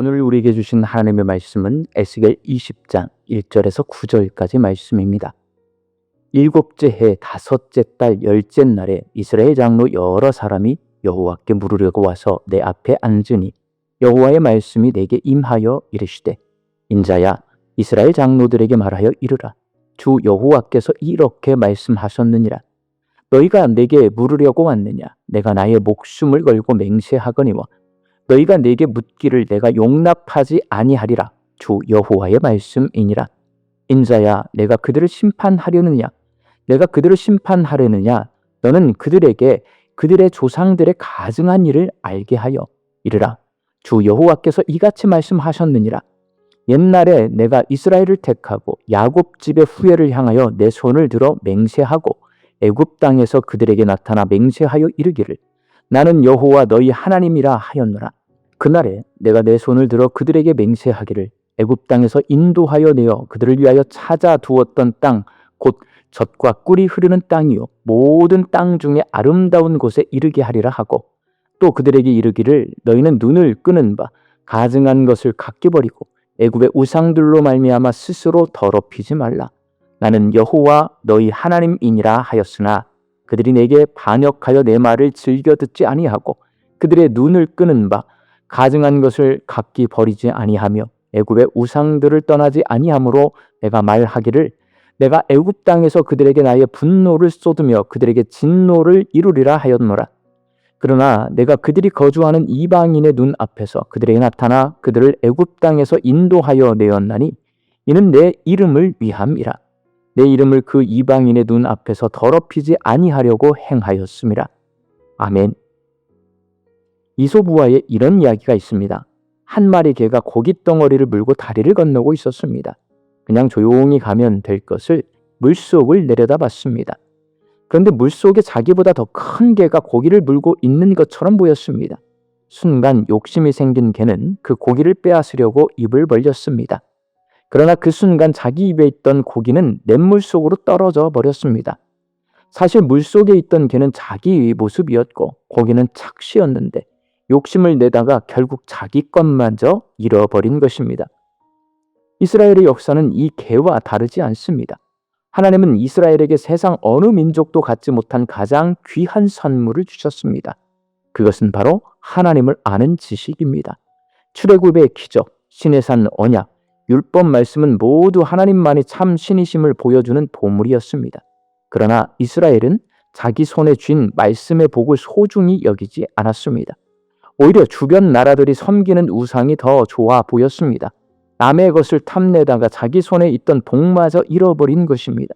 오늘 우리에게 주신 하나님의 말씀은 에스겔 20장 1절에서 9절까지 말씀입니다. 일곱째 해 다섯째 달 열째 날에 이스라엘 장로 여러 사람이 여호와께 물으려고 와서 내 앞에 앉으니 여호와의 말씀이 내게 임하여 이르시되 인자야 이스라엘 장로들에게 말하여 이르라. 주 여호와께서 이렇게 말씀하셨느니라. 너희가 내게 물으려고 왔느냐? 내가 나의 목숨을 걸고 맹세하거니와 너희가 내게 묻기를 내가 용납하지 아니하리라. 주 여호와의 말씀이니라. 인자야 내가 그들을 심판하려느냐? 내가 그들을 심판하려느냐? 너는 그들에게 그들의 조상들의 가증한 일을 알게 하여 이르라. 주 여호와께서 이같이 말씀하셨느니라. 옛날에 내가 이스라엘을 택하고 야곱 집의 후예를 향하여 내 손을 들어 맹세하고 애굽 땅에서 그들에게 나타나 맹세하여 이르기를 나는 여호와 너희 하나님이라 하였노라. 그날에 내가 내 손을 들어 그들에게 맹세하기를 애굽 땅에서 인도하여 내어 그들을 위하여 찾아 두었던 땅 곧 젖과 꿀이 흐르는 땅이요 모든 땅 중에 아름다운 곳에 이르게 하리라 하고 또 그들에게 이르기를 너희는 눈을 끄는 바 가증한 것을 각기 버리고 애굽의 우상들로 말미암아 스스로 더럽히지 말라. 나는 여호와 너희 하나님이니라 하였으나 그들이 내게 반역하여 내 말을 즐겨 듣지 아니하고 그들의 눈을 끄는 바 가증한 것을 각기 버리지 아니하며 애굽의 우상들을 떠나지 아니하므로 내가 말하기를 내가 애굽 땅에서 그들에게 나의 분노를 쏟으며 그들에게 진노를 이루리라 하였노라. 그러나 내가 그들이 거주하는 이방인의 눈 앞에서 그들에게 나타나 그들을 애굽 땅에서 인도하여 내었나니 이는 내 이름을 위함이라. 내 이름을 그 이방인의 눈 앞에서 더럽히지 아니하려고 행하였음이라. 아멘. 이솝우화에 이런 이야기가 있습니다. 한 마리 개가 고깃덩어리를 물고 다리를 건너고 있었습니다. 그냥 조용히 가면 될 것을 물속을 내려다봤습니다. 그런데 물속에 자기보다 더 큰 개가 고기를 물고 있는 것처럼 보였습니다. 순간 욕심이 생긴 개는 그 고기를 빼앗으려고 입을 벌렸습니다. 그러나 그 순간 자기 입에 있던 고기는 냇물 속으로 떨어져 버렸습니다. 사실 물속에 있던 개는 자기 모습이었고 고기는 착시였는데 욕심을 내다가 결국 자기 것마저 잃어버린 것입니다. 이스라엘의 역사는 이 개와 다르지 않습니다. 하나님은 이스라엘에게 세상 어느 민족도 갖지 못한 가장 귀한 선물을 주셨습니다. 그것은 바로 하나님을 아는 지식입니다. 출애굽의 기적, 시내산 언약, 율법 말씀은 모두 하나님만이 참 신이심을 보여주는 보물이었습니다. 그러나 이스라엘은 자기 손에 쥔 말씀의 복을 소중히 여기지 않았습니다. 오히려 주변 나라들이 섬기는 우상이 더 좋아 보였습니다. 남의 것을 탐내다가 자기 손에 있던 복마저 잃어버린 것입니다.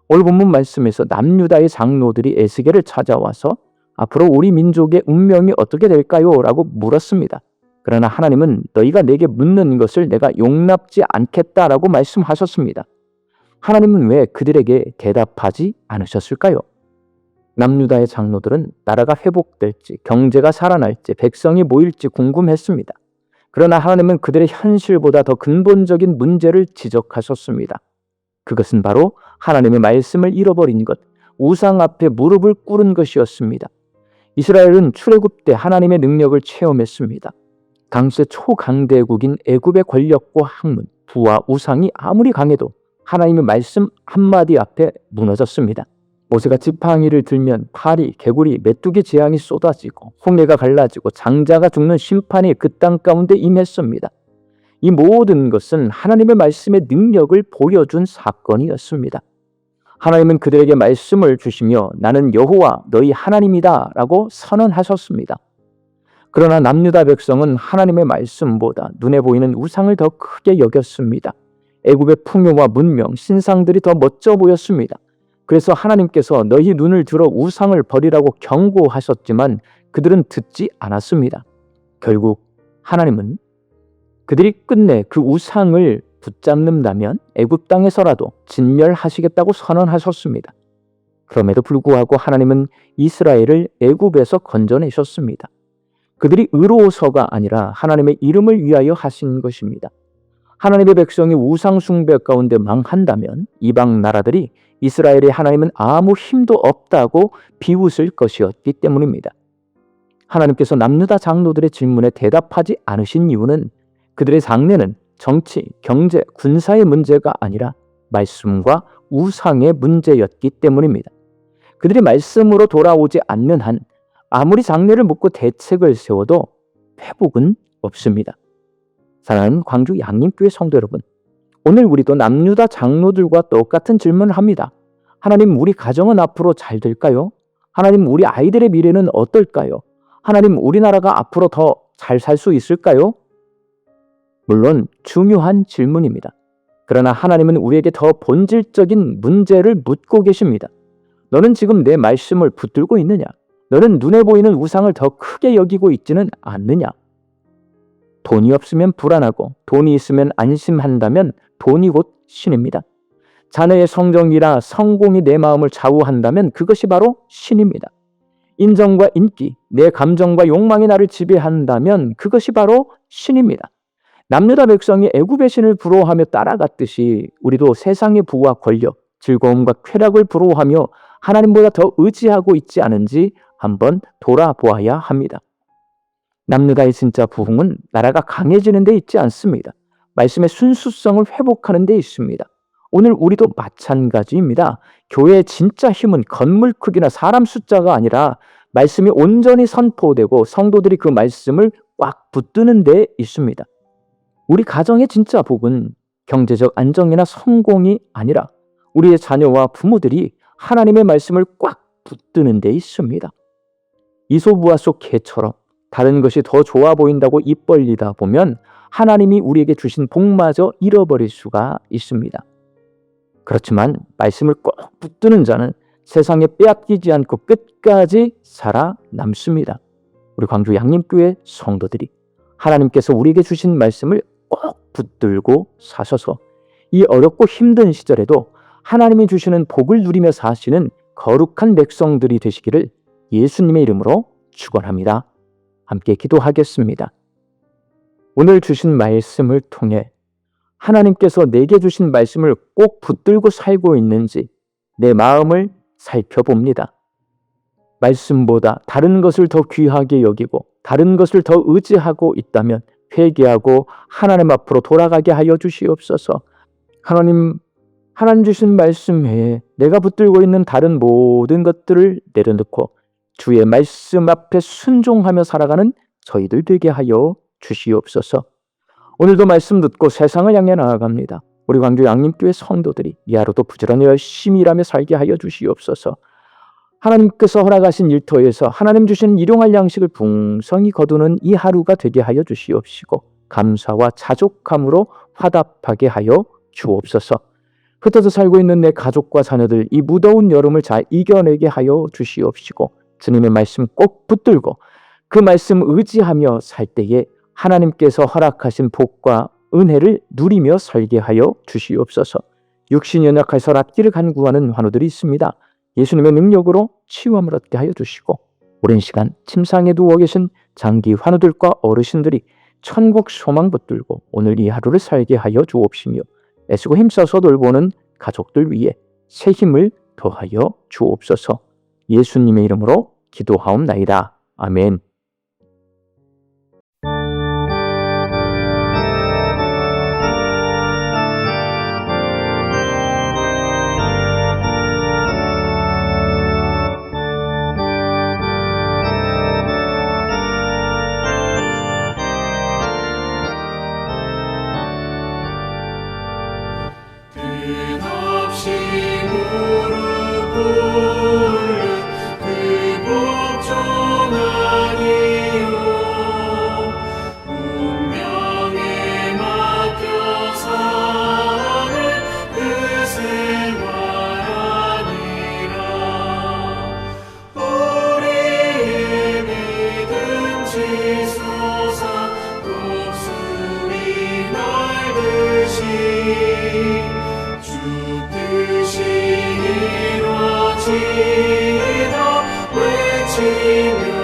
오늘 본문 말씀에서 남유다의 장로들이 에스겔을 찾아와서 앞으로 우리 민족의 운명이 어떻게 될까요? 라고 물었습니다. 그러나 하나님은 너희가 내게 묻는 것을 내가 용납지 않겠다라고 말씀하셨습니다. 하나님은 왜 그들에게 대답하지 않으셨을까요? 남유다의 장로들은 나라가 회복될지, 경제가 살아날지, 백성이 모일지 궁금했습니다. 그러나 하나님은 그들의 현실보다 더 근본적인 문제를 지적하셨습니다. 그것은 바로 하나님의 말씀을 잃어버린 것, 우상 앞에 무릎을 꿇은 것이었습니다. 이스라엘은 출애굽 때 하나님의 능력을 체험했습니다. 당시의 초강대국인 애굽의 권력과 학문, 부와 우상이 아무리 강해도 하나님의 말씀 한마디 앞에 무너졌습니다. 모세가 지팡이를 들면 파리, 개구리, 메뚜기 재앙이 쏟아지고 홍해가 갈라지고 장자가 죽는 심판이 그 땅 가운데 임했습니다. 이 모든 것은 하나님의 말씀의 능력을 보여준 사건이었습니다. 하나님은 그들에게 말씀을 주시며 나는 여호와 너희 하나님이다 라고 선언하셨습니다. 그러나 남유다 백성은 하나님의 말씀보다 눈에 보이는 우상을 더 크게 여겼습니다. 애굽의 풍요와 문명, 신상들이 더 멋져 보였습니다. 그래서 하나님께서 너희 눈을 들어 우상을 버리라고 경고하셨지만 그들은 듣지 않았습니다. 결국 하나님은 그들이 끝내 그 우상을 붙잡는다면 애굽 땅에서라도 진멸하시겠다고 선언하셨습니다. 그럼에도 불구하고 하나님은 이스라엘을 애굽에서 건져내셨습니다. 그들이 의로워서가 아니라 하나님의 이름을 위하여 하신 것입니다. 하나님의 백성이 우상 숭배 가운데 망한다면 이방 나라들이 이스라엘의 하나님은 아무 힘도 없다고 비웃을 것이었기 때문입니다. 하나님께서 남유다 장로들의 질문에 대답하지 않으신 이유는 그들의 장래는 정치, 경제, 군사의 문제가 아니라 말씀과 우상의 문제였기 때문입니다. 그들이 말씀으로 돌아오지 않는 한 아무리 장래를 묻고 대책을 세워도 회복은 없습니다. 사랑하는 광주 양림교회 성도 여러분, 오늘 우리도 남유다 장로들과 똑같은 질문을 합니다. 하나님, 우리 가정은 앞으로 잘 될까요? 하나님, 우리 아이들의 미래는 어떨까요? 하나님, 우리나라가 앞으로 더 잘 살 수 있을까요? 물론 중요한 질문입니다. 그러나 하나님은 우리에게 더 본질적인 문제를 묻고 계십니다. 너는 지금 내 말씀을 붙들고 있느냐? 너는 눈에 보이는 우상을 더 크게 여기고 있지는 않느냐? 돈이 없으면 불안하고 돈이 있으면 안심한다면 돈이 곧 신입니다. 자녀의 성적이나 성공이 내 마음을 좌우한다면 그것이 바로 신입니다. 인정과 인기, 내 감정과 욕망이 나를 지배한다면 그것이 바로 신입니다. 남유다 백성이 애굽의 신을 부러워하며 따라갔듯이 우리도 세상의 부와 권력, 즐거움과 쾌락을 부러워하며 하나님보다 더 의지하고 있지 않은지 한번 돌아보아야 합니다. 남유다의 진짜 부흥은 나라가 강해지는 데 있지 않습니다. 말씀의 순수성을 회복하는 데 있습니다. 오늘 우리도 마찬가지입니다. 교회의 진짜 힘은 건물 크기나 사람 숫자가 아니라 말씀이 온전히 선포되고 성도들이 그 말씀을 꽉 붙드는 데 있습니다. 우리 가정의 진짜 복은 경제적 안정이나 성공이 아니라 우리의 자녀와 부모들이 하나님의 말씀을 꽉 붙드는 데 있습니다. 이소부화 속 개처럼 다른 것이 더 좋아 보인다고 입 벌리다 보면 하나님이 우리에게 주신 복마저 잃어버릴 수가 있습니다. 그렇지만 말씀을 꼭 붙드는 자는 세상에 빼앗기지 않고 끝까지 살아남습니다. 우리 광주 양림교회 성도들이 하나님께서 우리에게 주신 말씀을 꼭 붙들고 사셔서 이 어렵고 힘든 시절에도 하나님이 주시는 복을 누리며 사시는 거룩한 백성들이 되시기를 예수님의 이름으로 축원합니다. 함께 기도하겠습니다. 오늘 주신 말씀을 통해 하나님께서 내게 주신 말씀을 꼭 붙들고 살고 있는지 내 마음을 살펴봅니다. 말씀보다 다른 것을 더 귀하게 여기고 다른 것을 더 의지하고 있다면 회개하고 하나님 앞으로 돌아가게 하여 주시옵소서. 하나님 주신 말씀 외에 내가 붙들고 있는 다른 모든 것들을 내려놓고 주의 말씀 앞에 순종하며 살아가는 저희들 되게 하여 주시옵소서. 오늘도 말씀 듣고 세상을 향해 나아갑니다. 우리 광주 양림교회 성도들이 이 하루도 부지런히 열심히 일하며 살게 하여 주시옵소서. 하나님께서 허락하신 일터에서 하나님 주신 일용할 양식을 풍성히 거두는 이 하루가 되게 하여 주시옵시고 감사와 자족함으로 화답하게 하여 주옵소서. 흩어져 살고 있는 내 가족과 자녀들 이 무더운 여름을 잘 이겨내게 하여 주시옵시고 주님의 말씀 꼭 붙들고 그 말씀 의지하며 살 때에 하나님께서 허락하신 복과 은혜를 누리며 살게 하여 주시옵소서. 육신이 연약해서 낫기를 간구하는 환우들이 있습니다. 예수님의 능력으로 치유함을 얻게 하여 주시고 오랜 시간 침상에 누워 계신 장기 환우들과 어르신들이 천국 소망 붙들고 오늘 이 하루를 살게 하여 주옵시며 애쓰고 힘써서 돌보는 가족들 위해 새 힘을 더하여 주옵소서. 예수님의 이름으로 기도하옵나이다. 아멘. 끝없이 무릎 꿇는 그 복종 아니요 운명에 맡겨 사는 그 생활 아니라 우리의 믿음 지솟아 독수리 날듯이 주 뜻이 이루어지리라 외치며